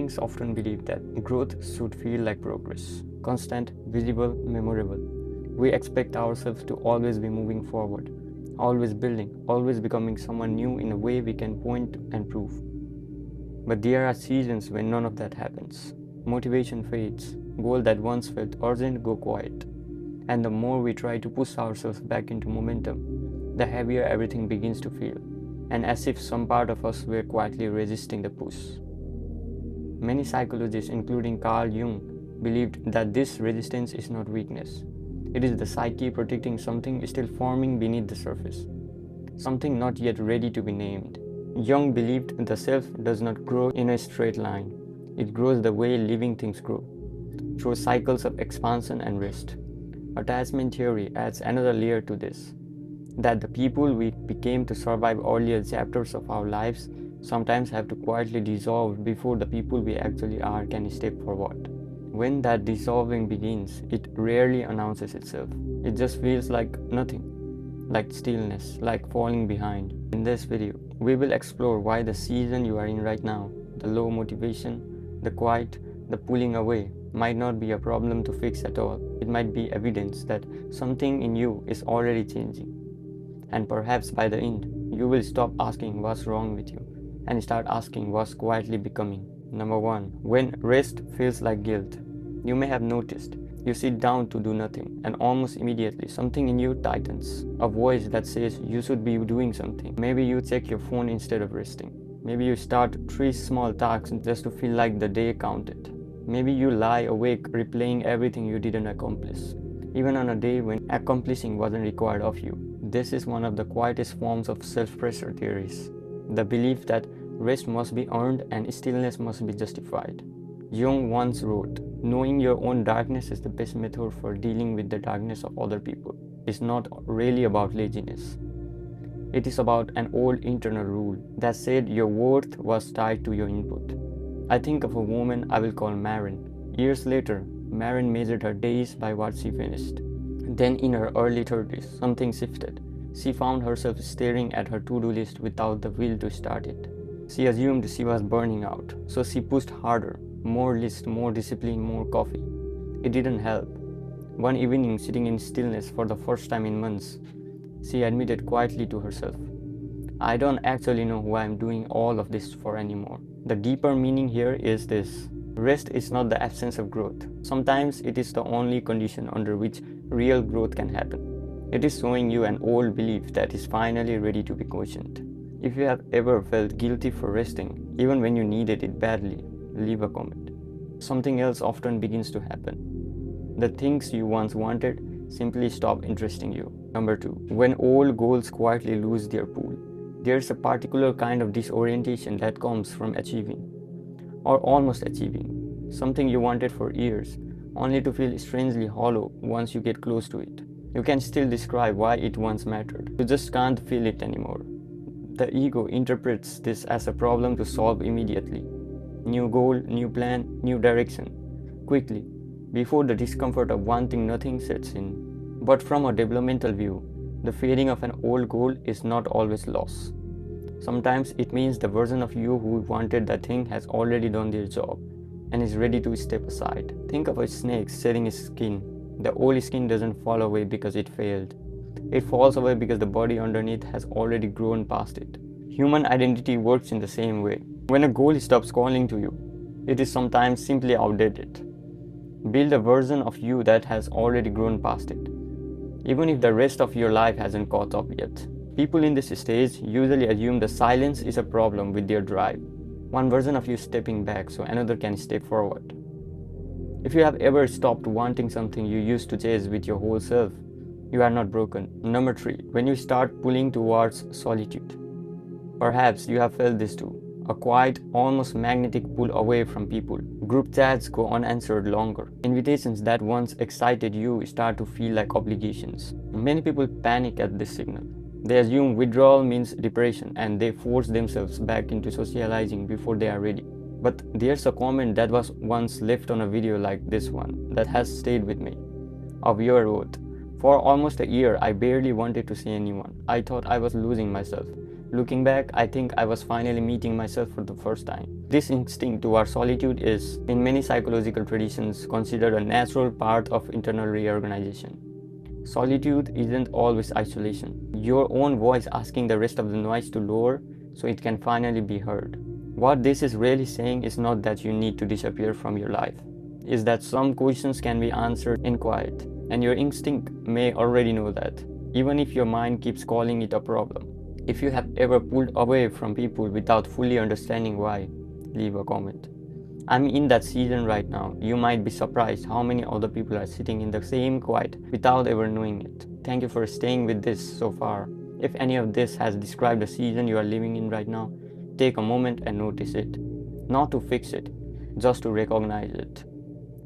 beings often believe that growth should feel like progress, constant, visible, memorable. We expect ourselves to always be moving forward, always building, always becoming someone new in a way we can point and prove. But there are seasons when none of that happens. Motivation fades, goals that once felt urgent go quiet, and the more we try to push ourselves back into momentum, the heavier everything begins to feel, and as if some part of us were quietly resisting the push. Many psychologists, including Carl Jung, believed that this resistance is not weakness. It is the psyche protecting something still forming beneath the surface, something not yet ready to be named. Jung believed the self does not grow in a straight line. It grows the way living things grow, through cycles of expansion and rest. Attachment theory adds another layer to this, that the people we became to survive earlier chapters of our lives sometimes have to quietly dissolve before the people we actually are can step forward. When that dissolving begins, it rarely announces itself. It just feels like nothing, like stillness, like falling behind. In this video, we will explore why the season you are in right now, the low motivation, the quiet, the pulling away, might not be a problem to fix at all. It might be evidence that something in you is already changing. And perhaps by the end, you will stop asking what's wrong with you and start asking what's quietly becoming. Number 1. When rest feels like guilt. You may have noticed, you sit down to do nothing and almost immediately something in you tightens. A voice that says you should be doing something. Maybe you check your phone instead of resting. Maybe you start 3 small tasks just to feel like the day counted. Maybe you lie awake replaying everything you didn't accomplish, even on a day when accomplishing wasn't required of you. This is one of the quietest forms of self-pressure theories, the belief that rest must be earned and stillness must be justified. Jung once wrote, "Knowing your own darkness is the best method for dealing with the darkness of other people." It's not really about laziness. It is about an old internal rule that said your worth was tied to your input. I think of a woman I will call Marin. Years later, Marin measured her days by what she finished. Then in her early 30s, something shifted. She found herself staring at her to-do list without the will to start it. She assumed she was burning out, so she pushed harder. More list, more discipline, more coffee. It didn't help. One evening, sitting in stillness for the first time in months, she admitted quietly to herself, "I don't actually know who I'm doing all of this for anymore." The deeper meaning here is this. Rest is not the absence of growth. Sometimes it is the only condition under which real growth can happen. It is showing you an old belief that is finally ready to be questioned. If you have ever felt guilty for resting, even when you needed it badly, leave a comment. Something else often begins to happen. The things you once wanted simply stop interesting you. Number 2. When old goals quietly lose their pull. There's a particular kind of disorientation that comes from achieving, or almost achieving, something you wanted for years, only to feel strangely hollow once you get close to it. You can still describe why it once mattered. You just can't feel it anymore. The ego interprets this as a problem to solve immediately. New goal, new plan, new direction. Quickly, before the discomfort of wanting nothing sets in. But from a developmental view, the fading of an old goal is not always loss. Sometimes it means the version of you who wanted that thing has already done their job and is ready to step aside. Think of a snake shedding its skin. The old skin doesn't fall away because it failed. It falls away because the body underneath has already grown past it. Human identity works in the same way. When a goal stops calling to you, it is sometimes simply outdated. Build a version of you that has already grown past it, even if the rest of your life hasn't caught up yet. People in this stage usually assume the silence is a problem with their drive. One version of you stepping back so another can step forward. If you have ever stopped wanting something you used to chase with your whole self, you are not broken. Number 3. When you start pulling towards solitude. Perhaps you have felt this too. A quiet, almost magnetic pull away from people. Group chats go unanswered longer. Invitations that once excited you start to feel like obligations. Many people panic at this signal. They assume withdrawal means depression and they force themselves back into socializing before they are ready. But there's a comment that was once left on a video like this one that has stayed with me. A viewer wrote, For almost a year, I barely wanted to see anyone. I thought I was losing myself. Looking back, I think I was finally meeting myself for the first time. This instinct toward solitude is, in many psychological traditions, considered a natural part of internal reorganization. Solitude isn't always isolation. Your own voice asking the rest of the noise to lower so it can finally be heard. What this is really saying is not that you need to disappear from your life. It's that some questions can be answered in quiet, and your instinct may already know that, even if your mind keeps calling it a problem. If you have ever pulled away from people without fully understanding why, leave a comment. I'm in that season right now. You might be surprised how many other people are sitting in the same quiet without ever knowing it. Thank you for staying with this so far. If any of this has described the season you are living in right now, take a moment and notice it. Not to fix it, just to recognize it.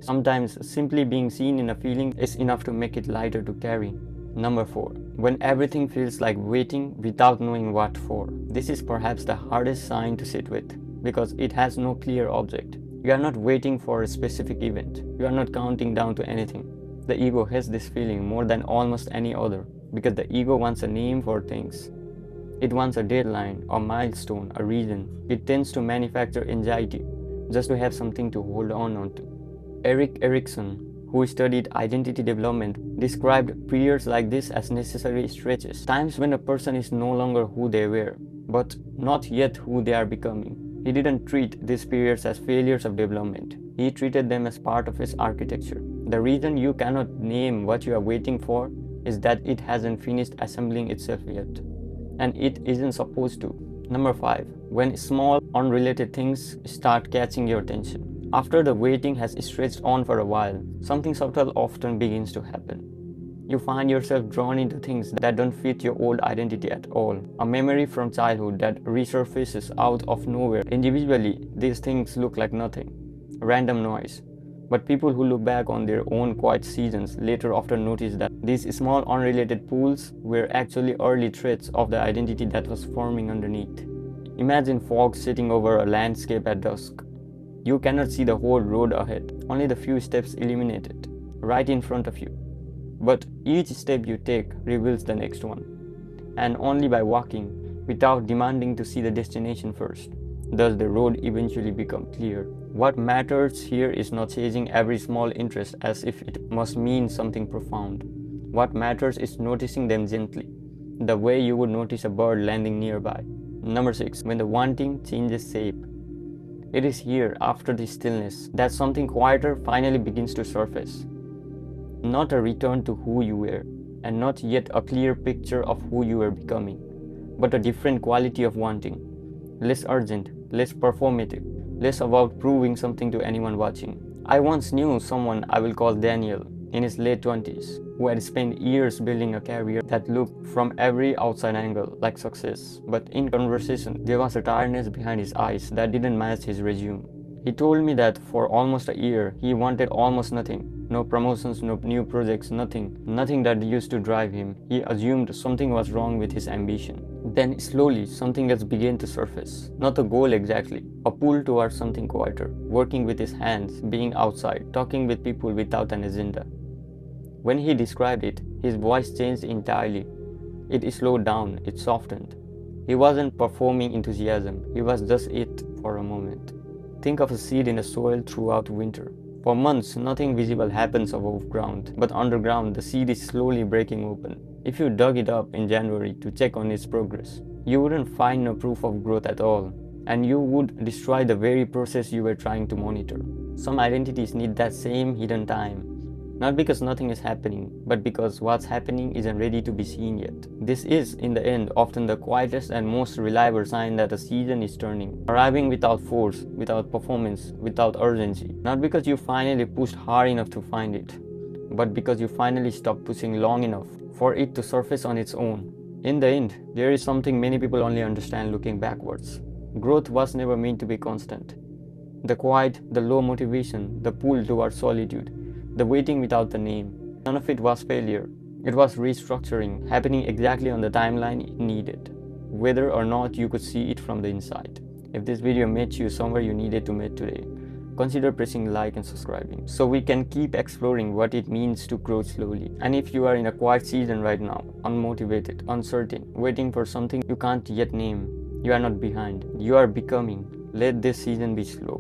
Sometimes simply being seen in a feeling is enough to make it lighter to carry. Number 4. When everything feels like waiting without knowing what for. This is perhaps the hardest sign to sit with, because it has no clear object. You are not waiting for a specific event. You are not counting down to anything. The ego has this feeling more than almost any other, because the ego wants a name for things. It wants a deadline, a milestone, a reason. It tends to manufacture anxiety just to have something to hold on to. Erik Erikson, who studied identity development, described periods like this as necessary stretches, times when a person is no longer who they were, but not yet who they are becoming. He didn't treat these periods as failures of development. He treated them as part of his architecture. The reason you cannot name what you are waiting for is that it hasn't finished assembling itself yet. And it isn't supposed to. Number 5. When small, unrelated things start catching your attention. After the waiting has stretched on for a while, something subtle often begins to happen. You find yourself drawn into things that don't fit your old identity at all. A memory from childhood that resurfaces out of nowhere. Individually, these things look like nothing. Random noise. But people who look back on their own quiet seasons later often notice that these small unrelated pools were actually early threads of the identity that was forming underneath. Imagine fog sitting over a landscape at dusk. You cannot see the whole road ahead, only the few steps illuminated, right in front of you. But each step you take reveals the next one, and only by walking, without demanding to see the destination first, does the road eventually become clear. What matters here is not chasing every small interest as if it must mean something profound. What matters is noticing them gently, the way you would notice a bird landing nearby. Number 6. When the wanting changes shape. It is here, after the stillness, that something quieter finally begins to surface. Not a return to who you were, and not yet a clear picture of who you were becoming, but a different quality of wanting. Less urgent, less performative, less about proving something to anyone watching. I once knew someone I will call Daniel, in his late 20s, who had spent years building a career that looked from every outside angle like success, but in conversation there was a tiredness behind his eyes that didn't match his resume. He told me that for almost a year he wanted almost nothing. No promotions, no new projects, nothing that used to drive him. He assumed something was wrong with his ambition. Then slowly something else began to surface. Not a goal exactly, a pull towards something quieter, working with his hands, being outside, talking with people without an agenda. When he described it, his voice changed entirely. It slowed down, it softened. He wasn't performing enthusiasm, he was just it for a moment. Think of a seed in the soil throughout winter. For months, nothing visible happens above ground, but underground, the seed is slowly breaking open. If you dug it up in January to check on its progress, you wouldn't find no proof of growth at all, and you would destroy the very process you were trying to monitor. Some identities need that same hidden time. Not because nothing is happening, but because what's happening isn't ready to be seen yet. This is, in the end, often the quietest and most reliable sign that a season is turning. Arriving without force, without performance, without urgency. Not because you finally pushed hard enough to find it, but because you finally stopped pushing long enough for it to surface on its own. In the end, there is something many people only understand looking backwards. Growth was never meant to be constant. The quiet, the low motivation, the pull towards solitude, the waiting without the name. None of it was failure. It was restructuring, happening exactly on the timeline it needed, whether or not you could see it from the inside. If this video met you somewhere you needed to meet today, consider pressing like and subscribing so we can keep exploring what it means to grow slowly. And if you are in a quiet season right now, unmotivated, uncertain, waiting for something you can't yet name, you are not behind. You are becoming. Let this season be slow.